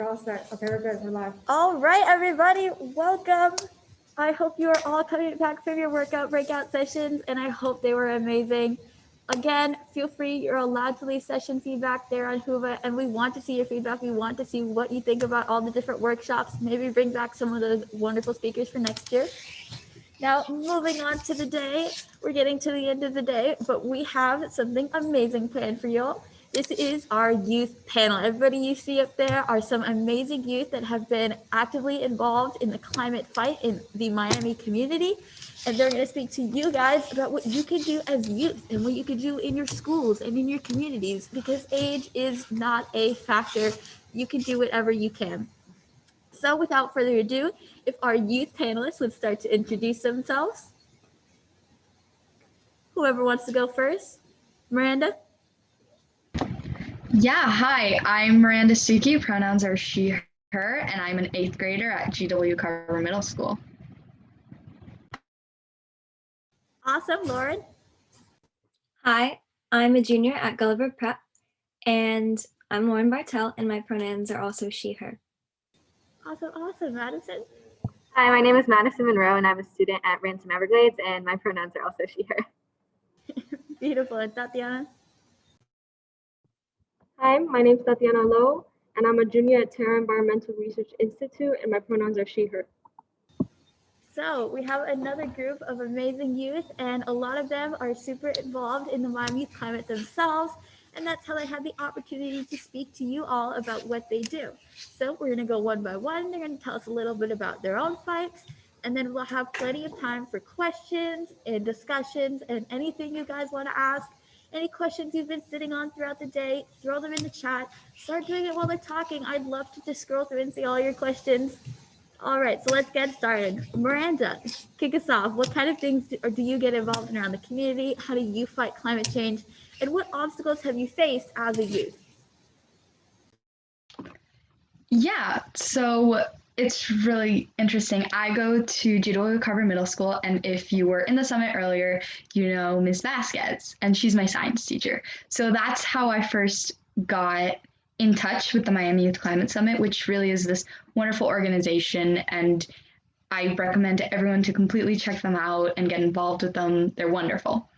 We're all set. Okay, we're good. We're live. All right, everybody, welcome. I hope you are all coming back from your breakout sessions, and I hope they were amazing. Again, feel free, you're allowed to leave session feedback there on Whova, and we want to see your feedback. We want to see what you think about all the different workshops. Maybe bring back some of those wonderful speakers for next year. Now, moving on to the day, we're getting to the end of the day, but we have something amazing planned for you all. This is our youth panel. Everybody you see up there are some amazing youth that have been actively involved in the climate fight in the Miami community. And they're going to speak to you guys about what you can do as youth and what you can do in your schools and in your communities, because age is not a factor. You can do whatever you can. So without further ado, if our youth panelists would start to introduce themselves. Whoever wants to go first. Miranda? Yeah, hi, I'm Miranda Souki, pronouns are she, her, and I'm an 8th grader at GW Carver Middle School. Awesome, Lauren? Hi, I'm a junior at Gulliver Prep, and I'm Lauren Bartel, and my pronouns are also she, her. Awesome, Madison? Hi, my name is Madison Monroe, and I'm a student at Ransom, Everglades, and my pronouns are also she, her. Beautiful. And Tatianna? Hi, my name is Tatianna Lowe, and I'm a junior at TERRA Environmental Research Institute, and my pronouns are she, her. So we have another group of amazing youth, and a lot of them are super involved in the Miami youth climate themselves, and that's how they had the opportunity to speak to you all about what they do. So we're going to go one by one. They're going to tell us a little bit about their own fights, and then we'll have plenty of time for questions and discussions and anything you guys want to ask. Any questions you've been sitting on throughout the day, throw them in the chat. Start doing it while they're talking. I'd love to just scroll through and see all your questions. All right, so let's get started. Miranda, kick us off. What kind of things do you get involved in around the community? How do you fight climate change? And what obstacles have you faced as a youth? Yeah, so it's really interesting. I go to GW Carver Middle School, and if you were in the summit earlier, you know Ms. Vasquez, and she's my science teacher. So that's how I first got in touch with the Miami Youth Climate Summit, which really is this wonderful organization, and I recommend to everyone to completely check them out and get involved with them. They're wonderful.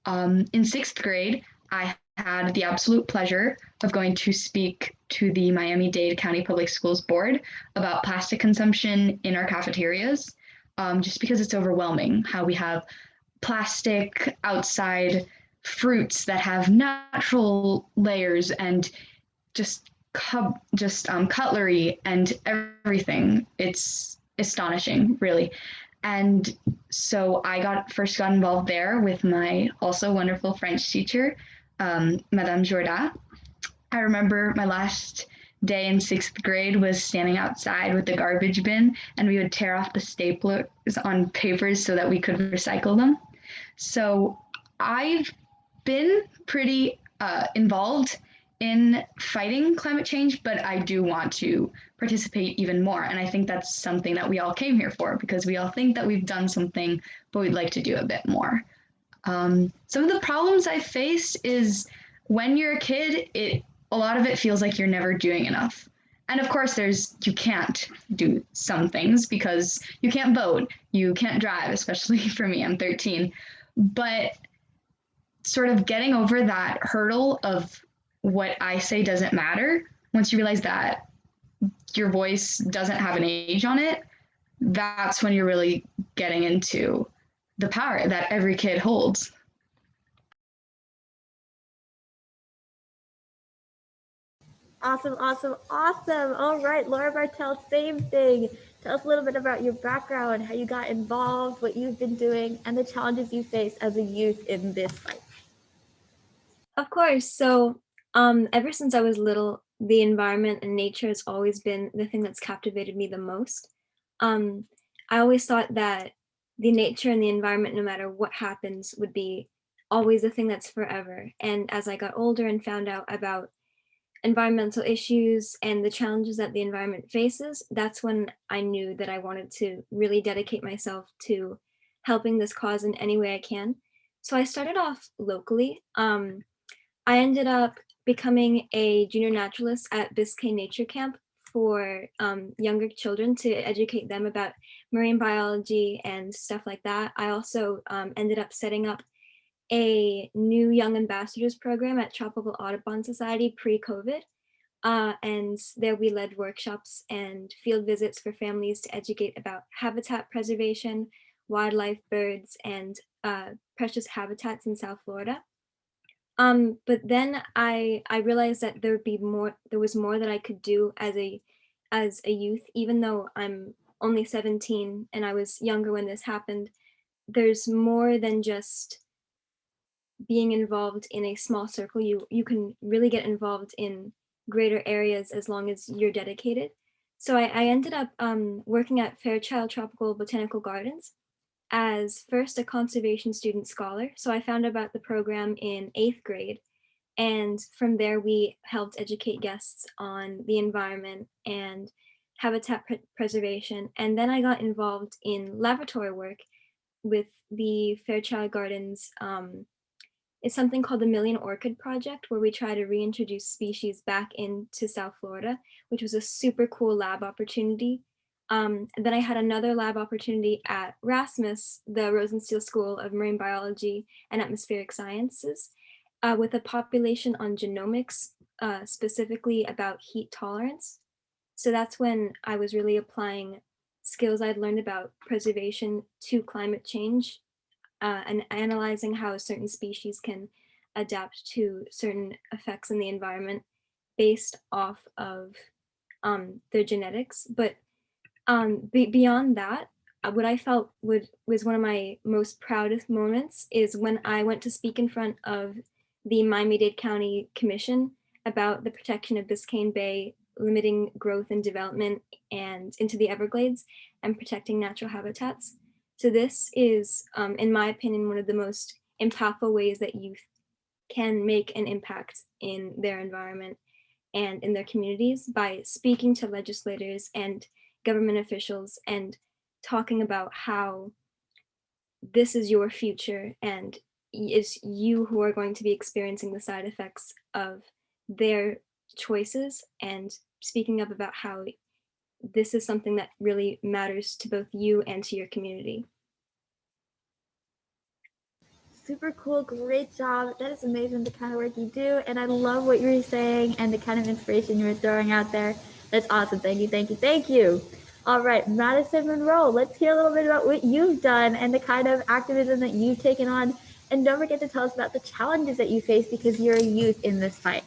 In 6th grade, I had the absolute pleasure of going to speak to the Miami-Dade County Public Schools Board about plastic consumption in our cafeterias, just because it's overwhelming how we have plastic outside fruits that have natural layers and just cutlery and everything. It's astonishing, really. And so I first got involved there with my also wonderful French teacher, Madame Jourda. I remember my last day in 6th grade was standing outside with the garbage bin, and we would tear off the staplers on papers so that we could recycle them. So I've been pretty involved in fighting climate change, but I do want to participate even more. And I think that's something that we all came here for, because we all think that we've done something, but we'd like to do a bit more. Some of the problems I faced is when you're a kid, a lot of it feels like you're never doing enough. And of course, you can't do some things because you can't vote, you can't drive, especially for me, I'm 13. But sort of getting over that hurdle of what I say doesn't matter, once you realize that your voice doesn't have an age on it, that's when you're really getting into the power that every kid holds. Awesome. All right, Laura Bartel, same thing. Tell us a little bit about your background, how you got involved, what you've been doing, and the challenges you faced as a youth in this fight. Of course. So ever since I was little, the environment and nature has always been the thing that's captivated me the most. I always thought that the nature and the environment, no matter what happens, would be always a thing that's forever. And as I got older and found out about environmental issues and the challenges that the environment faces, that's when I knew that I wanted to really dedicate myself to helping this cause in any way I can. So I started off locally. I ended up becoming a junior naturalist at Biscayne Nature Camp for younger children to educate them about marine biology and stuff like that. I also ended up setting up a new Young Ambassadors program at Tropical Audubon Society pre-COVID. And there we led workshops and field visits for families to educate about habitat preservation, wildlife, birds, and precious habitats in South Florida. But then I realized that there was more that I could do as a youth, even though I'm only 17 and I was younger when this happened. There's more than just being involved in a small circle. You can really get involved in greater areas as long as you're dedicated. So I ended up working at Fairchild Tropical Botanical Gardens as first a conservation student scholar. So I found out about the program in 8th grade. And from there, we helped educate guests on the environment and habitat preservation. And then I got involved in laboratory work with the Fairchild Gardens. It's something called the Million Orchid Project, where we try to reintroduce species back into South Florida, which was a super cool lab opportunity. And then I had another lab opportunity at RASMUS, the Rosenstiel School of Marine Biology and Atmospheric Sciences, with a population on genomics, specifically about heat tolerance. So that's when I was really applying skills I'd learned about preservation to climate change, and analyzing how a certain species can adapt to certain effects in the environment based off of their genetics. But beyond that, what I felt was one of my most proudest moments is when I went to speak in front of the Miami-Dade County Commission about the protection of Biscayne Bay, limiting growth and development and into the Everglades, and protecting natural habitats. So this is, in my opinion, one of the most impactful ways that youth can make an impact in their environment and in their communities by speaking to legislators and government officials and talking about how this is your future and it's you who are going to be experiencing the side effects of their choices, and speaking up about how this is something that really matters to both you and to your community. Super cool, great job. That is amazing, the kind of work you do. And I love what you were saying and the kind of inspiration you were throwing out there. That's awesome. Thank you, thank you, thank you. All right, Madison Monroe, let's hear a little bit about what you've done and the kind of activism that you've taken on. And don't forget to tell us about the challenges that you face because you're a youth in this fight.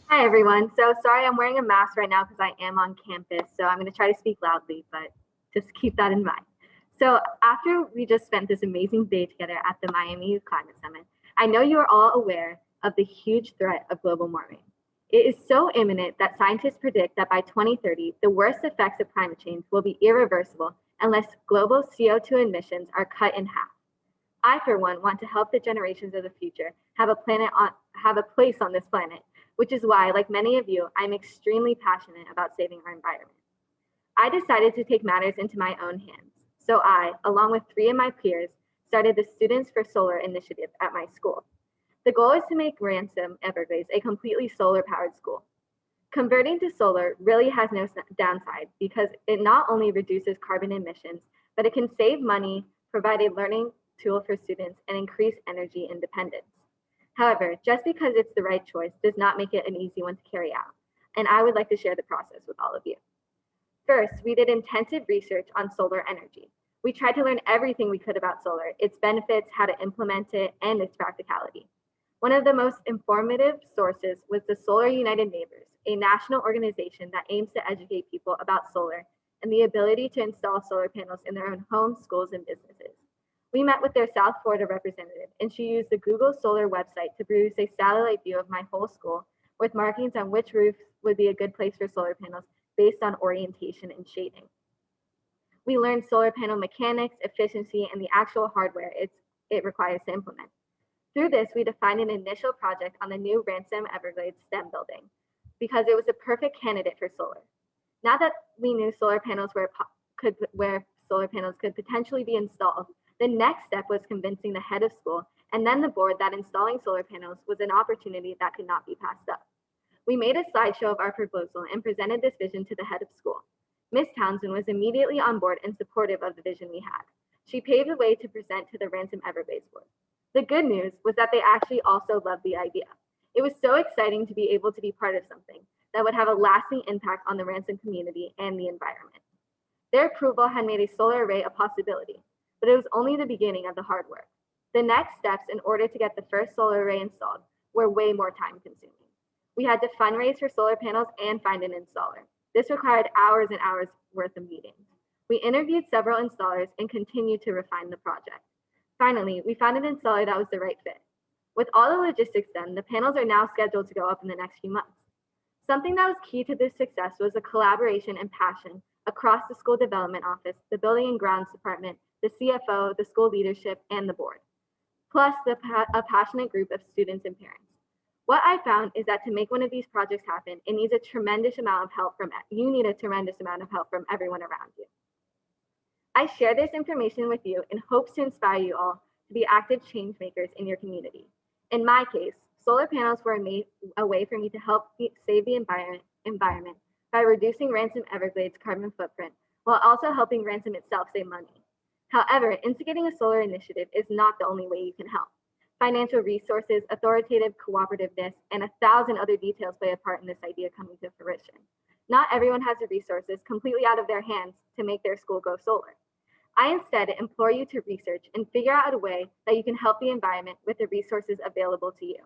Hi, everyone. So sorry, I'm wearing a mask right now because I am on campus. So I'm going to try to speak loudly, but just keep that in mind. So after we just spent this amazing day together at the Miami Youth Climate Summit, I know you are all aware of the huge threat of global warming. It is so imminent that scientists predict that by 2030, the worst effects of climate change will be irreversible unless global CO2 emissions are cut in half. I, for one, want to help the generations of the future have a place on this planet, which is why, like many of you, I'm extremely passionate about saving our environment. I decided to take matters into my own hands. So I, along with 3 of my peers, started the Students for Solar initiative at my school. The goal is to make Ransom Everglades a completely solar-powered school. Converting to solar really has no downside because it not only reduces carbon emissions, but it can save money, provide a learning tool for students, and increase energy independence. However, just because it's the right choice does not make it an easy one to carry out, and I would like to share the process with all of you. First, we did intensive research on solar energy. We tried to learn everything we could about solar, its benefits, how to implement it, and its practicality. One of the most informative sources was the Solar United Neighbors, a national organization that aims to educate people about solar and the ability to install solar panels in their own homes, schools, and businesses. We met with their South Florida representative, and she used the Google Solar website to produce a satellite view of my whole school with markings on which roofs would be a good place for solar panels based on orientation and shading. We learned solar panel mechanics, efficiency, and the actual hardware it requires to implement. Through this, we defined an initial project on the new Ransom Everglades STEM building because it was a perfect candidate for solar. Now that we knew solar panels where solar panels could potentially be installed, the next step was convincing the head of school and then the board that installing solar panels was an opportunity that could not be passed up. We made a slideshow of our proposal and presented this vision to the head of school. Miss Townsend was immediately on board and supportive of the vision we had. She paved the way to present to the Ransom Everglades board. The good news was that they actually also loved the idea. It was so exciting to be able to be part of something that would have a lasting impact on the Ransom community and the environment. Their approval had made a solar array a possibility, but it was only the beginning of the hard work. The next steps in order to get the first solar array installed were way more time consuming. We had to fundraise for solar panels and find an installer. This required hours and hours worth of meetings. We interviewed several installers and continued to refine the project. Finally, we found an installer that was the right fit. With all the logistics done, the panels are now scheduled to go up in the next few months. Something that was key to this success was the collaboration and passion across the school development office, the building and grounds department, the CFO, the school leadership, and the board, plus a passionate group of students and parents. What I found is that to make one of these projects happen, it needs a tremendous amount of help from everyone around you. I share this information with you in hopes to inspire you all to be active change makers in your community. In my case, solar panels were a way for me to help save the environment by reducing Ransom Everglades' carbon footprint, while also helping Ransom itself save money. However, instigating a solar initiative is not the only way you can help. Financial resources, authoritative cooperativeness, and 1,000 other details play a part in this idea coming to fruition. Not everyone has the resources completely out of their hands to make their school go solar. I instead implore you to research and figure out a way that you can help the environment with the resources available to you.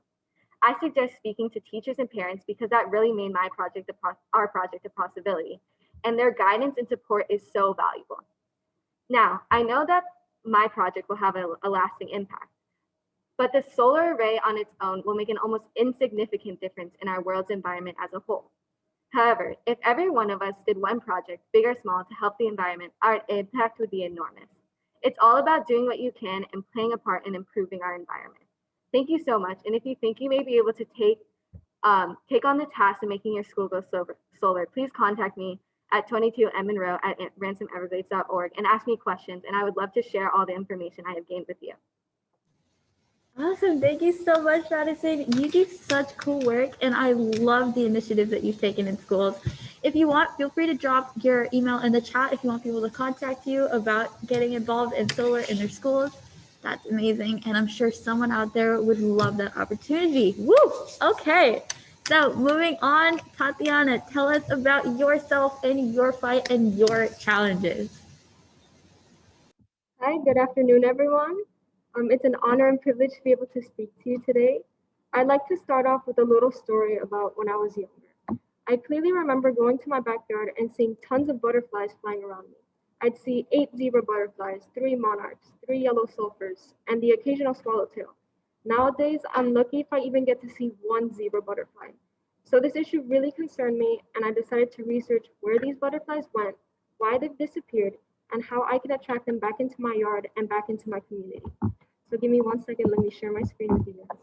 I suggest speaking to teachers and parents because that really made our project a possibility, and their guidance and support is so valuable. Now, I know that my project will have a lasting impact, but the solar array on its own will make an almost insignificant difference in our world's environment as a whole. However, if every one of us did one project, big or small, to help the environment, our impact would be enormous. It's all about doing what you can and playing a part in improving our environment. Thank you so much. And if you think you may be able to take on the task of making your school go solar, please contact me at 22 M Monroe at ransomeverglades.org and ask me questions. And I would love to share all the information I have gained with you. Awesome. Thank you so much, Madison. You do such cool work, and I love the initiatives that you've taken in schools. If you want, feel free to drop your email in the chat if you want people to contact you about getting involved in solar in their schools. That's amazing, and I'm sure someone out there would love that opportunity. Woo! Okay, so moving on, Tatianna, tell us about yourself and your fight and your challenges. Hi, good afternoon, everyone. It's an honor and privilege to be able to speak to you today. I'd like to start off with a little story about when I was younger. I clearly remember going to my backyard and seeing tons of butterflies flying around me. I'd see 8 zebra butterflies, 3 monarchs, 3 yellow sulfurs, and the occasional swallowtail. Nowadays, I'm lucky if I even get to see 1 zebra butterfly. So this issue really concerned me, and I decided to research where these butterflies went, why they've disappeared, and how I can attract them back into my yard and back into my community. So give me 1 second, let me share my screen with you guys.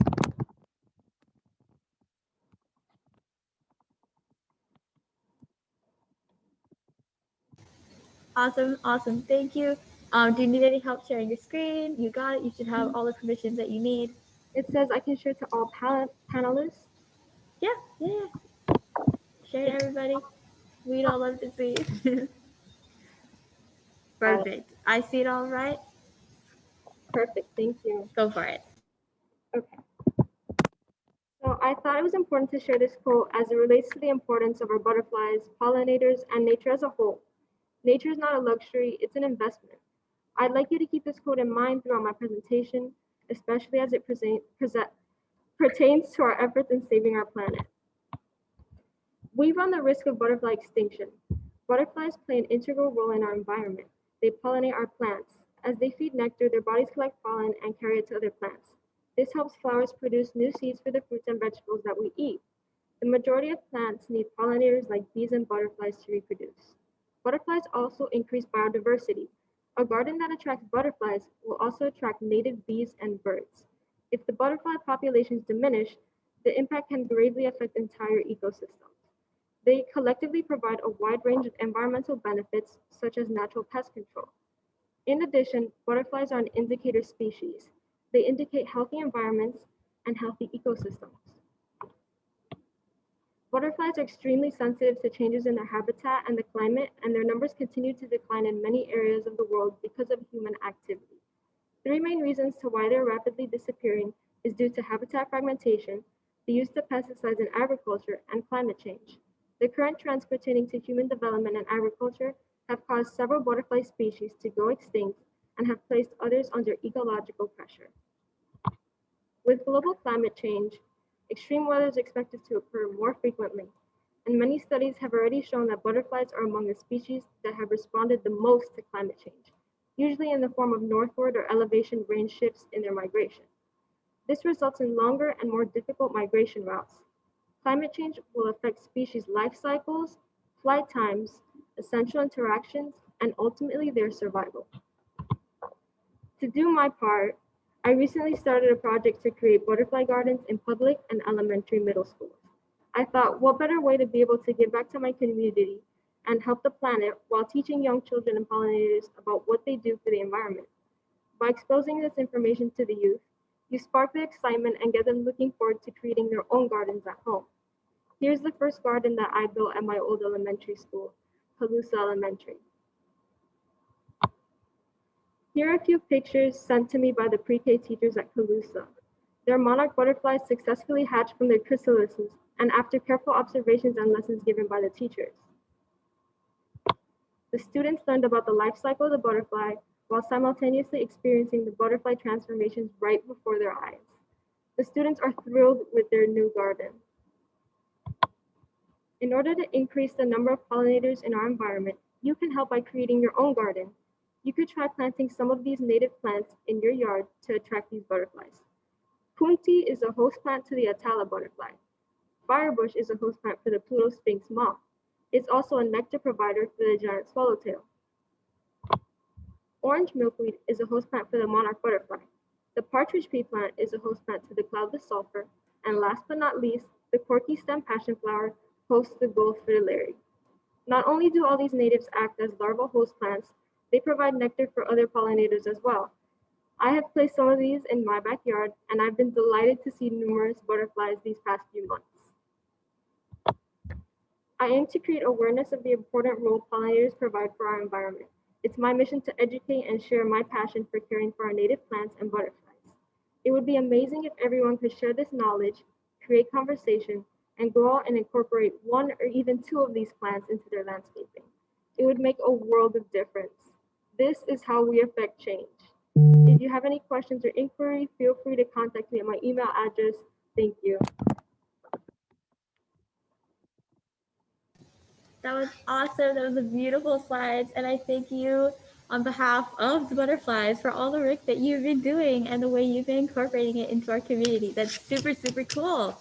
Awesome, thank you. Do you need any help sharing your screen? You got it, you should have all the permissions that you need. It says I can share to all panelists. Yeah. Share it, everybody. We'd all love to see. Perfect. I see it all right. Perfect, thank you. Go for it. Okay. So I thought it was important to share this quote as it relates to the importance of our butterflies, pollinators, and nature as a whole. Nature is not a luxury, it's an investment. I'd like you to keep this quote in mind throughout my presentation, especially as it pertains to our efforts in saving our planet. We run the risk of butterfly extinction. Butterflies play an integral role in our environment. They pollinate our plants. As they feed nectar, their bodies collect pollen and carry it to other plants. This helps flowers produce new seeds for the fruits and vegetables that we eat. The majority of plants need pollinators like bees and butterflies to reproduce. Butterflies also increase biodiversity. A garden that attracts butterflies will also attract native bees and birds. If the butterfly populations diminish, the impact can greatly affect entire ecosystems. They collectively provide a wide range of environmental benefits, such as natural pest control. In addition, butterflies are an indicator species. They indicate healthy environments and healthy ecosystems. Butterflies are extremely sensitive to changes in their habitat and the climate, and their numbers continue to decline in many areas of the world because of human activity. Three main reasons to why they're rapidly disappearing is due to habitat fragmentation, the use of pesticides in agriculture, and climate change. The current trends pertaining to human development and agriculture have caused several butterfly species to go extinct and have placed others under ecological pressure. With global climate change, extreme weather is expected to occur more frequently, and many studies have already shown that butterflies are among the species that have responded the most to climate change, usually in the form of northward or elevation range shifts in their migration. This results in longer and more difficult migration routes. Climate change will affect species' life cycles, flight times, essential interactions, and ultimately their survival. To do my part, I recently started a project to create butterfly gardens in public and elementary middle schools. I thought, what better way to be able to give back to my community and help the planet while teaching young children and pollinators about what they do for the environment. By exposing this information to the youth, you spark their excitement and get them looking forward to creating their own gardens at home. Here's the first garden that I built at my old elementary school, Calusa Elementary. Here are a few pictures sent to me by the pre-K teachers at Calusa. Their monarch butterflies successfully hatched from their chrysalises and after careful observations and lessons given by the teachers. The students learned about the life cycle of the butterfly while simultaneously experiencing the butterfly transformations right before their eyes. The students are thrilled with their new garden. In order to increase the number of pollinators in our environment, you can help by creating your own garden. You could try planting some of these native plants in your yard to attract these butterflies. Punti is a host plant to the Atala butterfly. Firebush is a host plant for the Pluto sphinx moth. It's also a nectar provider for the giant swallowtail. Orange milkweed is a host plant for the monarch butterfly. The partridge pea plant is a host plant to the cloudless sulfur. And last but not least, the corky stem passionflower hosts the gold fritillary. Not only do all these natives act as larval host plants, they provide nectar for other pollinators as well. I have placed some of these in my backyard, and I've been delighted to see numerous butterflies these past few months. I aim to create awareness of the important role pollinators provide for our environment. It's my mission to educate and share my passion for caring for our native plants and butterflies. It would be amazing if everyone could share this knowledge, create conversation, and go out and incorporate one or even two of these plants into their landscaping. It would make a world of difference. This is how we affect change. If you have any questions or inquiry, feel free to contact me at my email address. Thank you. That was awesome. That was a beautiful slides. And I thank you on behalf of the butterflies for all the work that you've been doing and the way you've been incorporating it into our community. That's super, super cool.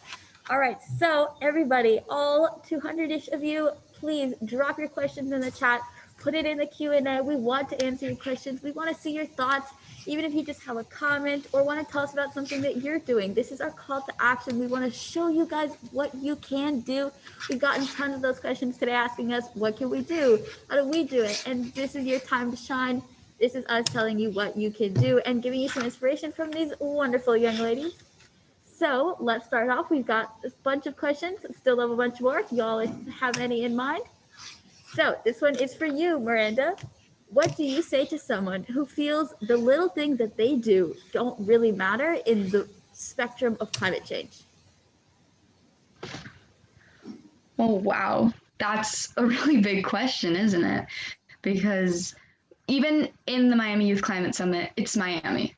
All right, so everybody, all 200-ish of you, please drop your questions in the chat. Put it in the Q&A. We want to answer your questions. We want to see your thoughts, even if you just have a comment or want to tell us about something that you're doing. This is our call to action. We want to show you guys what you can do. We've gotten tons of those questions today asking us, what can we do? How do we do it? And this is your time to shine. This is us telling you what you can do and giving you some inspiration from these wonderful young ladies. So let's start off. We've got a bunch of questions. Still have a bunch more if y'all have any in mind. So this one is for you, Miranda. What do you say to someone who feels the little things that they do don't really matter in the spectrum of climate change? Oh, wow. That's a really big question, isn't it? Because even in the Miami Youth Climate Summit, it's Miami.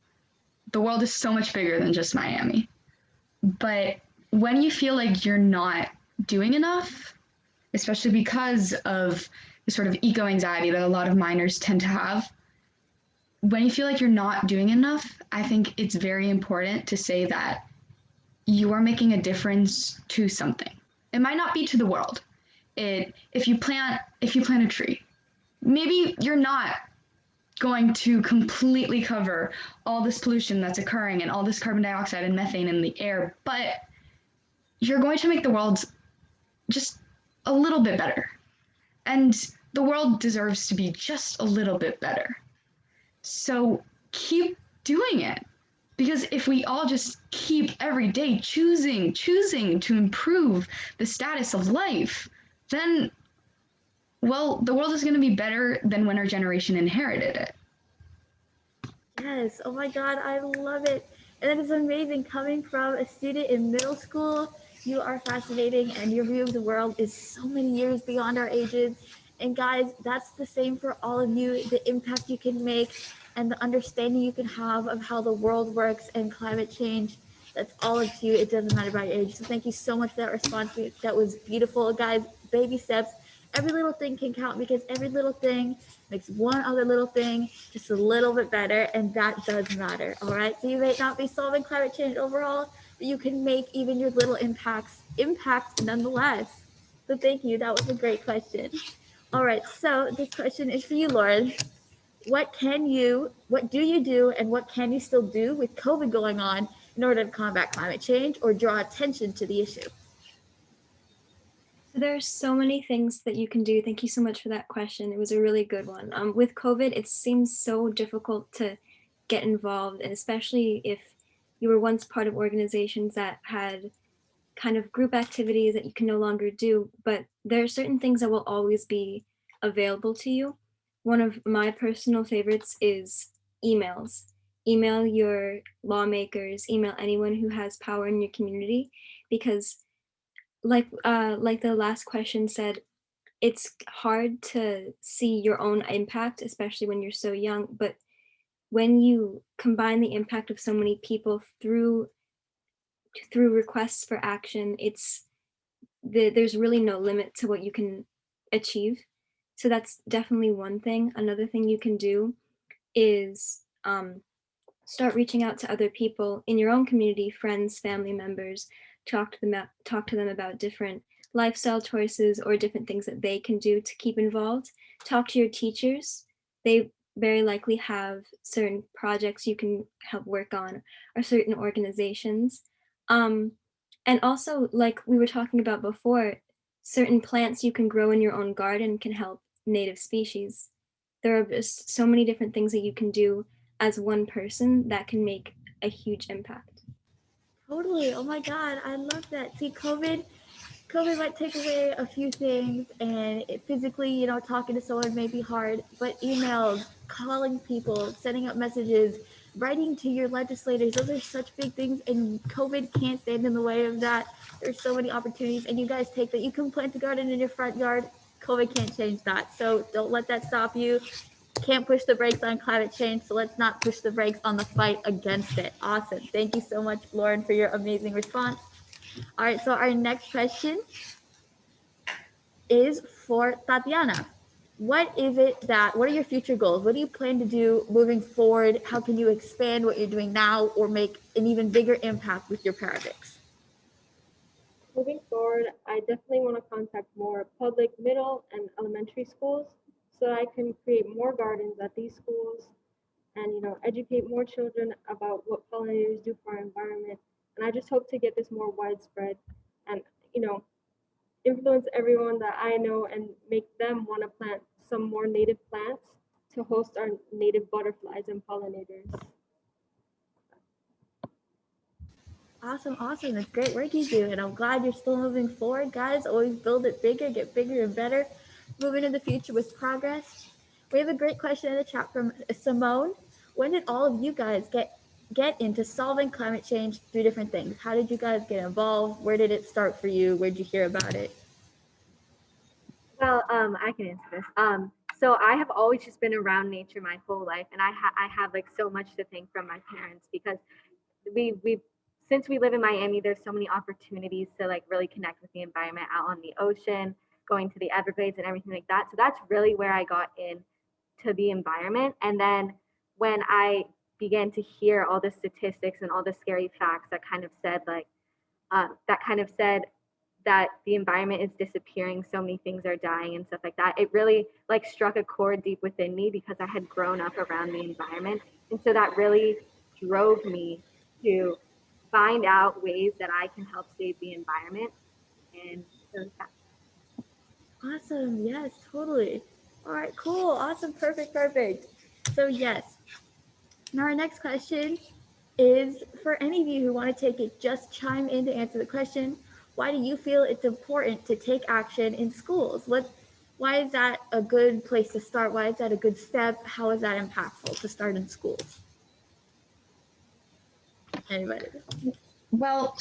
The world is so much bigger than just Miami. But when you feel like you're not doing enough, especially because of the sort of eco-anxiety that a lot of minors tend to have, when you feel like you're not doing enough, I think it's very important to say that you are making a difference to something. It might not be to the world. If you plant a tree, maybe you're not going to completely cover all this pollution that's occurring and all this carbon dioxide and methane in the air, but you're going to make the world just a little bit better. And the world deserves to be just a little bit better. So keep doing it, Because if we all just keep every day choosing to improve the status of life, then, well, the world is going to be better than when our generation inherited it. Yes. Oh my God, I love it. And that is amazing coming from a student in middle school. You are fascinating, and your view of the world is so many years beyond our ages. And guys, that's the same for all of you. The impact you can make and the understanding you can have of how the world works and climate change. That's all up to you. It doesn't matter about your age. So thank you so much for that response. That was beautiful. Guys, baby steps. Every little thing can count because every little thing makes one other little thing just a little bit better, and that does matter. All right. So you may not be solving climate change overall, but you can make even your little impacts nonetheless. So thank you. That was a great question. All right. So this question is for you, Lauren. What do you do, and what can you still do with COVID going on in order to combat climate change or draw attention to the issue? So there are so many things that you can do. Thank you so much for that question. It was a really good one. With COVID, it seems so difficult to get involved, and especially if you were once part of organizations that had kind of group activities that you can no longer do. But there are certain things that will always be available to you. One of my personal favorites is emails. Email your lawmakers, email anyone who has power in your community, because like the last question said, it's hard to see your own impact, especially when you're so young. But when you combine the impact of so many people through requests for action, there's really no limit to what you can achieve. So that's definitely one thing. Another thing you can do is start reaching out to other people in your own community, friends, family members. Talk to them about different lifestyle choices or different things that they can do to keep involved. Talk to your teachers. They very likely have certain projects you can help work on, or certain organizations. And also, like we were talking about before, certain plants you can grow in your own garden can help native species. There are just so many different things that you can do as one person that can make a huge impact. Totally. Oh my God, I love that. See, COVID might take away a few things, and physically, talking to someone may be hard, but emails, calling people, sending out messages, writing to your legislators, those are such big things, and COVID can't stand in the way of that. There's so many opportunities, and you guys take that. You can plant a garden in your front yard. COVID can't change that. So don't let that stop you. Can't push the brakes on climate change, so let's not push the brakes on the fight against it. Awesome. Thank you so much, Lauren, for your amazing response. All right, so our next question is for Tatianna. What are your future goals? What do you plan to do moving forward? How can you expand what you're doing now or make an even bigger impact with your Parabics? Moving forward, I definitely want to contact more public middle and elementary schools so I can create more gardens at these schools and educate more children about what pollinators do for our environment. And I just hope to get this more widespread and influence everyone that I know and make them want to plant some more native plants to host our native butterflies and pollinators. Awesome. That's great work you do, and I'm glad you're still moving forward, guys. Always build it bigger, get bigger and better, moving in the future with progress. We have a great question in the chat from Simone. When did all of you guys get into solving climate change through different things? How did you guys get involved? Where did it start for you? Where did you hear about it? Well, I can answer this. So I have always just been around nature my whole life, and I have like so much to thank from my parents because we since we live in Miami, there's so many opportunities to like really connect with the environment out on the ocean, going to the Everglades and everything like that. So that's really where I got into the environment. And then when I began to hear all the statistics and all the scary facts that kind of said that the environment is disappearing, so many things are dying and stuff like that, it really like struck a chord deep within me because I had grown up around the environment. And so that really drove me to find out ways that I can help save the environment. And so yeah. Awesome. Yes, totally. All right, cool. Awesome. Perfect. So yes. Now our next question is for any of you who want to take it, just chime in to answer the question. Why do you feel it's important to take action in schools? Why is that a good place to start? Why is that a good step? How is that impactful to start in schools? Anybody? Well,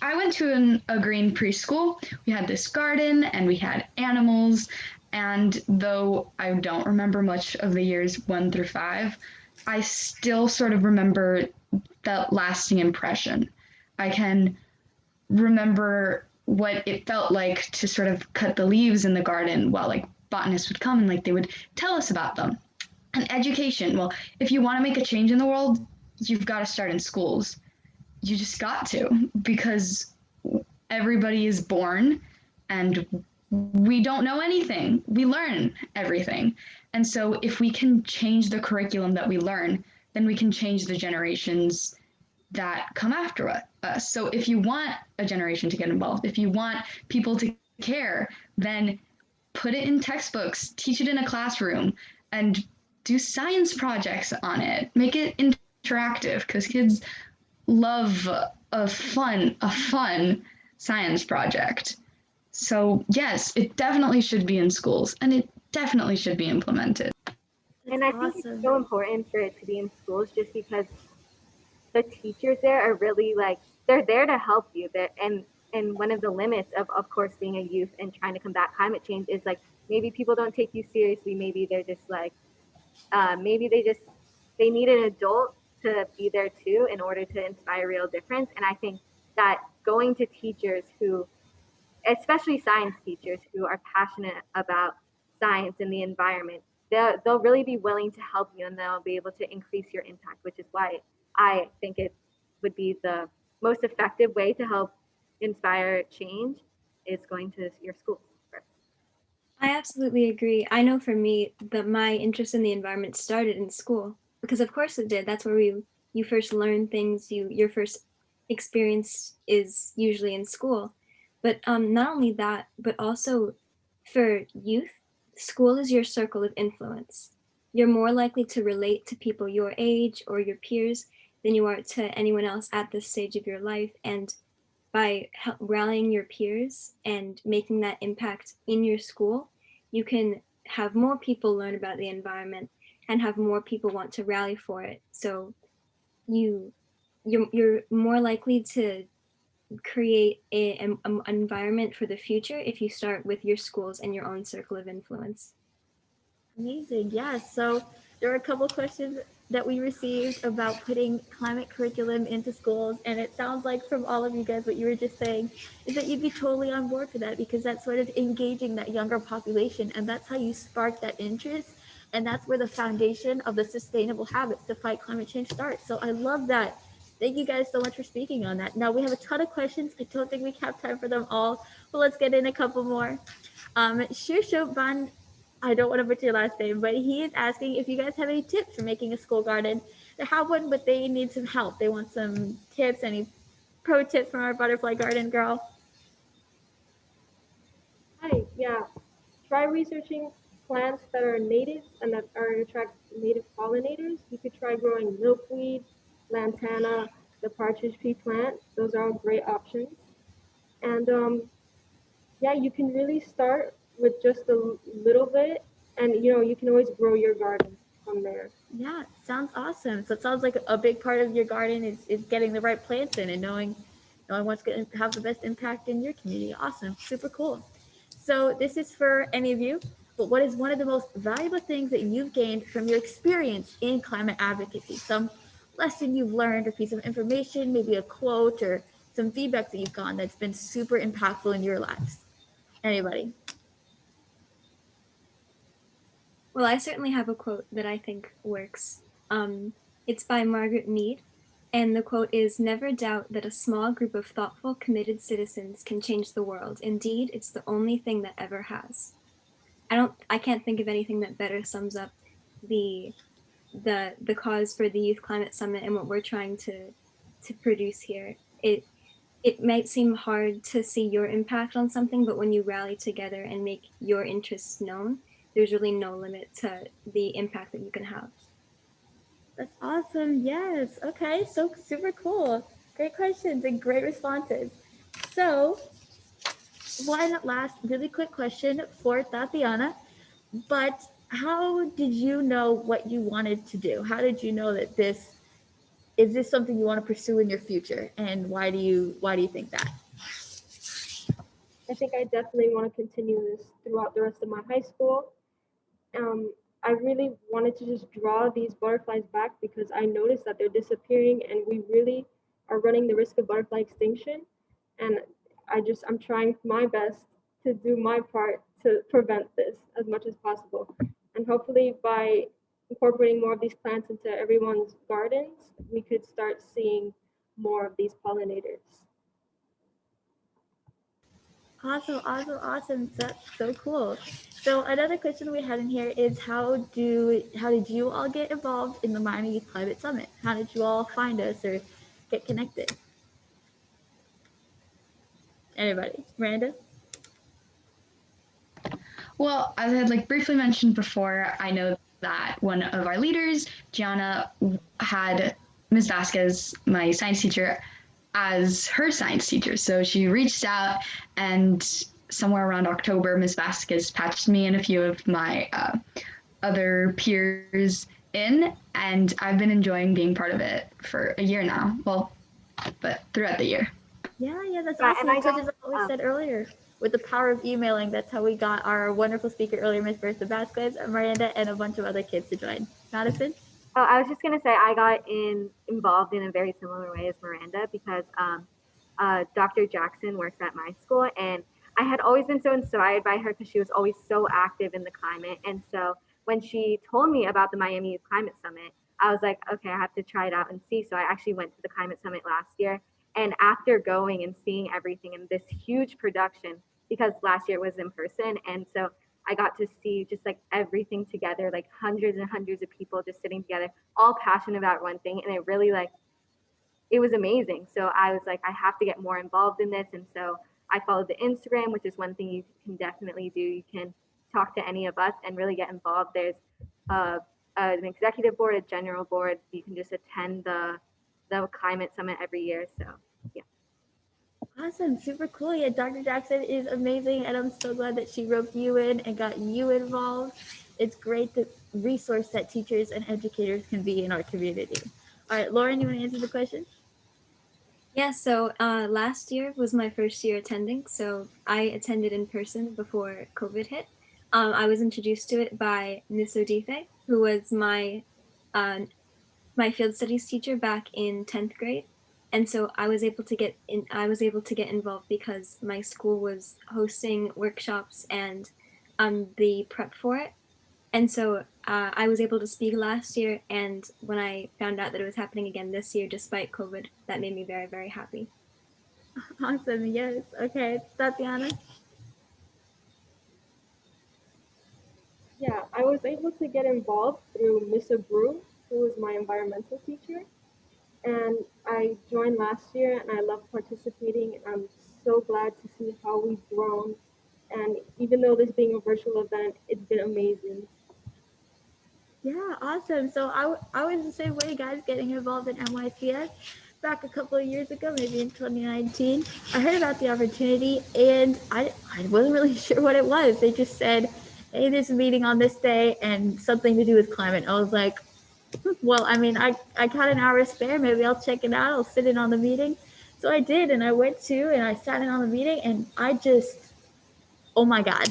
I went to a green preschool. We had this garden and we had animals. And though I don't remember much of the years 1 through 5, I still sort of remember that lasting impression. I can remember what it felt like to sort of cut the leaves in the garden while like botanists would come and like they would tell us about them. And education, well, if you want to make a change in the world, you've got to start in schools. You just got to, because everybody is born and we don't know anything. We learn everything. And so if we can change the curriculum that we learn, then we can change the generations that come after us. So if you want a generation to get involved, if you want people to care, then put it in textbooks, teach it in a classroom, and do science projects on it. Make it interactive, because kids love a fun science project. So yes, it definitely should be in schools, and it definitely should be implemented. And I think it's so important for it to be in schools, just because the teachers there are really like, they're there to help you. And one of the limits of course, being a youth and trying to combat climate change is like, maybe people don't take you seriously. Maybe they're just like, maybe they need an adult to be there too in order to inspire real difference. And I think that going to teachers who, especially science teachers who are passionate about science and the environment, they'll really be willing to help you, and they'll be able to increase your impact, which is why I think it would be the most effective way to help inspire change is going to your schools. I absolutely agree. I know for me that my interest in the environment started in school, because of course it did. That's where you first learn things. Your first experience is usually in school. But not only that, but also for youth, school is your circle of influence. You're more likely to relate to people your age or your peers than you are to anyone else at this stage of your life. And by rallying your peers and making that impact in your school, you can have more people learn about the environment and have more people want to rally for it. So you're more likely to create an environment for the future if you start with your schools and your own circle of influence. Amazing. Yes. So there are a couple questions that we received about putting climate curriculum into schools. And it sounds like from all of you guys, what you were just saying is that you'd be totally on board for that, because that's sort of engaging that younger population. And that's how you spark that interest. And that's where the foundation of the sustainable habits to fight climate change starts. So I love that. Thank you guys so much for speaking on that. Now we have a ton of questions. I don't think we have time for them all, but let's get in a couple more. Shusho Ban, I don't want to butcher your last name, but he is asking if you guys have any tips for making a school garden. They have one, but they need some help. They want some tips, any pro tips from our butterfly garden girl. Hi, yeah. Try researching plants that are native and that are attract native pollinators. You could try growing milkweed, lantana, the partridge pea plant. Those are all great options. And yeah, you can really start with just a little bit, and you can always grow your garden from there. Yeah, sounds awesome. So it sounds like a big part of your garden is getting the right plants in and knowing what's going to have the best impact in your community. Awesome. Super cool. So this is for any of you, but what is one of the most valuable things that you've gained from your experience in climate advocacy? Some lesson you've learned, or piece of information, maybe a quote or some feedback that you've gotten that's been super impactful in your lives. Anybody? Well, I certainly have a quote that I think works. It's by Margaret Mead, and the quote is, "Never doubt that a small group of thoughtful, committed citizens can change the world. Indeed, it's the only thing that ever has." I can't think of anything that better sums up the cause for the Youth Climate Summit and what we're trying to produce here. It might seem hard to see your impact on something, but when you rally together and make your interests known, there's really no limit to the impact that you can have. That's awesome. Yes. Okay. So super cool. Great questions and great responses. So one last really quick question for Tatiana. But how did you know what you wanted to do? How did you know that this is this something you want to pursue in your future? And why do you think that? I think I definitely want to continue this throughout the rest of my high school. I really wanted to just draw these butterflies back because I noticed that they're disappearing and we really are running the risk of butterfly extinction. And I'm trying my best to do my part to prevent this as much as possible. And hopefully by incorporating more of these plants into everyone's gardens, we could start seeing more of these pollinators. Awesome. That's so cool. So another question we had in here is how did you all get involved in the Miami Youth Climate Summit? How did you all find us or get connected? Anybody? Miranda? Well, as I had briefly mentioned before, I know that one of our leaders, Gianna, had Ms. Vasquez, my science teacher, as her science teacher. So she reached out, and somewhere around October, Ms. Vasquez patched me and a few of my other peers in, and I've been enjoying being part of it for a year now. Well, but throughout the year. Yeah, that's Yeah, awesome. and I Such as got, what we said earlier, with the power of emailing, that's how we got our wonderful speaker earlier, Ms. Bertha Vasquez, Miranda, and a bunch of other kids to join. Madison? Oh, I was just gonna say I got involved in a very similar way as Miranda because Dr. Jackson works at my school, and I had always been so inspired by her because she was always so active in the climate. And so when she told me about the Miami Youth Climate Summit, I was like, okay, I have to try it out and see. So I actually went to the Climate Summit last year, and after going and seeing everything in this huge production, because last year was in person, and so I got to see just everything together, hundreds and hundreds of people just sitting together, all passionate about one thing. And it really it was amazing. So I was like, I have to get more involved in this. And so I followed the Instagram, which is one thing you can definitely do. You can talk to any of us and really get involved. There's an executive board, a general board. You can just attend the climate summit every year. So yeah. Awesome, super cool. Yeah, Dr. Jackson is amazing, and I'm so glad that she roped you in and got you involved. It's great the resource that teachers and educators can be in our community. All right, Lauren, you want to answer the question? Yeah, so last year was my first year attending, so I attended in person before COVID hit. I was introduced to it by Ms. Odife, who was my field studies teacher back in 10th grade. And so I was able to get involved because my school was hosting workshops and the prep for it. And so I was able to speak last year, and when I found out that it was happening again this year, despite COVID, that made me very, very happy. Awesome, yes. Okay, Tatiana? Yeah, I was able to get involved through Miss Abreu, who was my environmental teacher. And I joined last year and I love participating. I'm so glad to see how we've grown. And even though this being a virtual event, it's been amazing. Yeah, awesome. So I was the same way, guys, getting involved in NYCS back a couple of years ago, maybe in 2019. I heard about the opportunity and I wasn't really sure what it was. They just said, hey, there's a meeting on this day and something to do with climate. I was like, well, I mean, I got an hour spare. Maybe I'll check it out. I'll sit in on the meeting. So I did, and I went to, and I sat in on the meeting, and I just, oh my God,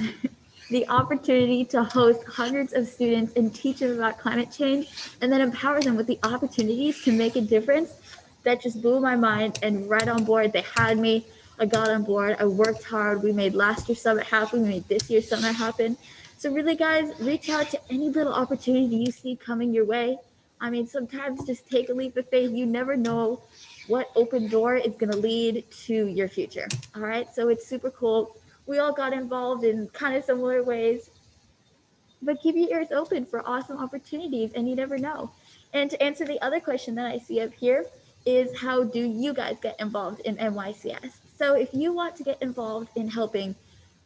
the opportunity to host hundreds of students and teach them about climate change and then empower them with the opportunities to make a difference, that just blew my mind. And right on board, they had me. I got on board. I worked hard. We made last year's summit happen. We made this year's summit happen. So really, guys, reach out to any little opportunity you see coming your way. I mean, sometimes just take a leap of faith. You never know what open door is going to lead to your future. All right. So it's super cool. We all got involved in kind of similar ways, but keep your ears open for awesome opportunities, and you never know. And to answer the other question that I see up here is, how do you guys get involved in NYCS? So if you want to get involved in helping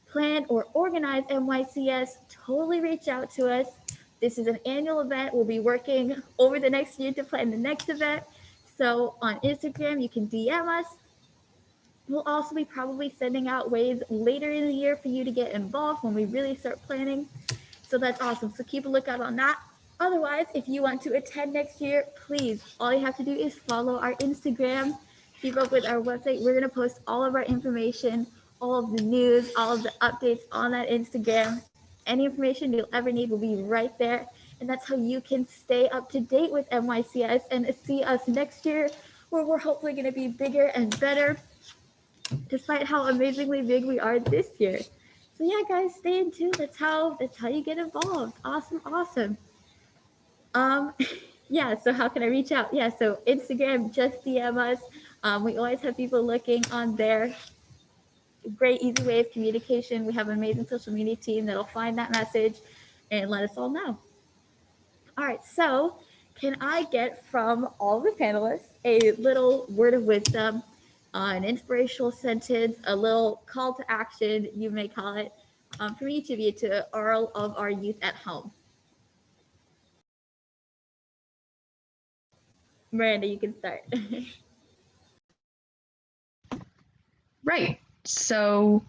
plan or organize NYCS, totally reach out to us. This is an annual event. We'll be working over the next year to plan the next event. So on Instagram, you can DM us. We'll also be probably sending out ways later in the year for you to get involved when we really start planning. So that's awesome. So keep a lookout on that. Otherwise, if you want to attend next year, please, all you have to do is follow our Instagram, keep up with our website. We're going to post all of our information, all of the news, all of the updates on that Instagram. Any information you'll ever need will be right there. And that's how you can stay up to date with NYCS and see us next year, where we're hopefully going to be bigger and better, despite how amazingly big we are this year. So yeah, guys, stay in tune. That's how you get involved. Awesome. Yeah, so how can I reach out? Yeah, so Instagram, just DM us. We always have people looking on there. Great, easy way of communication. We have an amazing social media team that'll find that message and let us all know. All right, so can I get from all the panelists a little word of wisdom, an inspirational sentence, a little call to action, you may call it, from each of you to all of our youth at home? Miranda, you can start. Right. So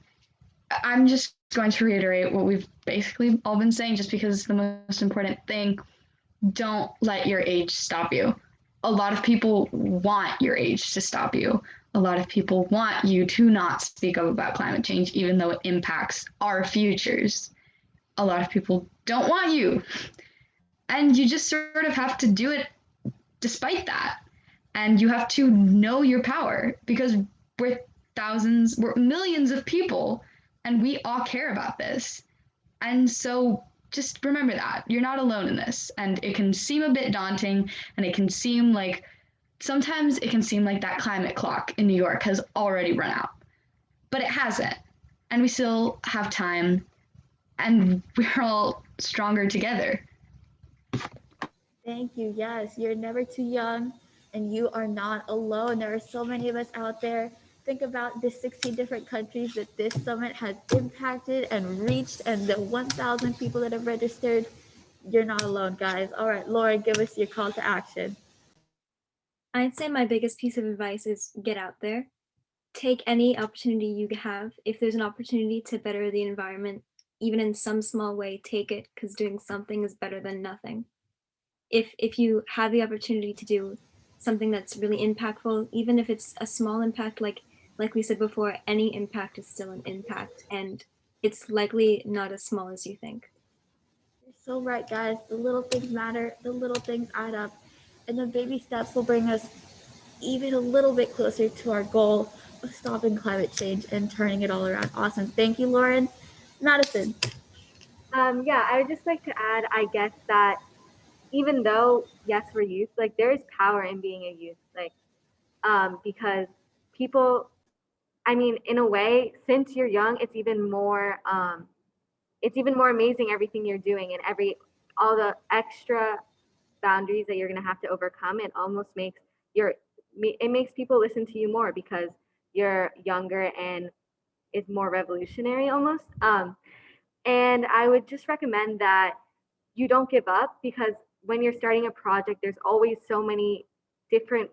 I'm just going to reiterate what we've basically all been saying, just because it's the most important thing. Don't let your age stop you. A lot of people want your age to stop you. A lot of people want you to not speak up about climate change, even though it impacts our futures. A lot of people don't want you. And you just sort of have to do it despite that. And you have to know your power, because we're millions of people, and we all care about this. And so just remember that you're not alone in this. And it can seem a bit daunting, and it can seem like sometimes it can seem like that climate clock in New York has already run out, but it hasn't. And we still have time, and we're all stronger together. Thank you. Yes, you're never too young, and you are not alone. There are so many of us out there. Think about the 16 different countries that this summit has impacted and reached, and the 1,000 people that have registered. You're not alone, guys. All right, Lauren, give us your call to action. I'd say my biggest piece of advice is get out there. Take any opportunity you have. If there's an opportunity to better the environment, even in some small way, take it, because doing something is better than nothing. If you have the opportunity to do something that's really impactful, even if it's a small impact, like we said before, any impact is still an impact, and it's likely not as small as you think. You're so right, guys. The little things matter. The little things add up, and the baby steps will bring us even a little bit closer to our goal of stopping climate change and turning it all around. Awesome. Thank you, Lauren. Madison. Yeah, I would just like to add, I guess, that even though, yes, we're youth, like there is power in being a youth, like, because people, I mean, in a way, since you're young, it's even more amazing everything you're doing, and all the extra boundaries that you're going to have to overcome. It almost makes people listen to you more because you're younger and it's more revolutionary almost. And I would just recommend that you don't give up, because when you're starting a project, there's always so many different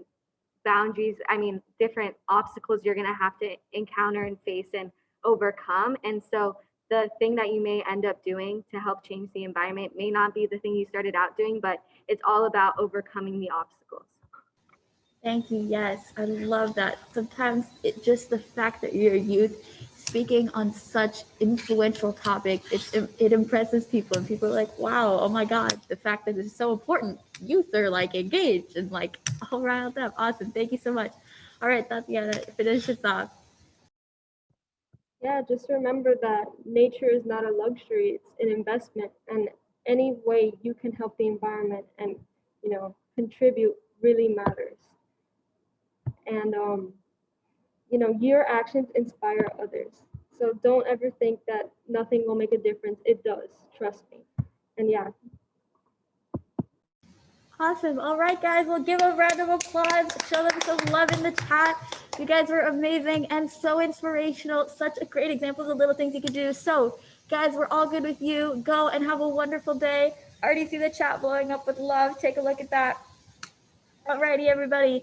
different obstacles you're going to have to encounter and face and overcome. And so the thing that you may end up doing to help change the environment may not be the thing you started out doing, but it's all about overcoming the obstacles. Thank you. Yes, I love that. Sometimes just the fact that you're a youth speaking on such influential topics, it impresses people, and people are like, wow, oh my God, the fact that it's so important. Youth are like engaged and like all riled up. Awesome. Thank you so much. All right, Tatianna, finish us off. Yeah, just remember that nature is not a luxury, it's an investment, and any way you can help the environment and, contribute really matters. And, your actions inspire others. So don't ever think that nothing will make a difference. It does, trust me. And yeah. Awesome. All right, guys, we'll give a round of applause. Show them some love in the chat. You guys were amazing and so inspirational. Such a great example of the little things you can do. So, guys, we're all good with you. Go and have a wonderful day. I already see the chat blowing up with love. Take a look at that. Alrighty, everybody.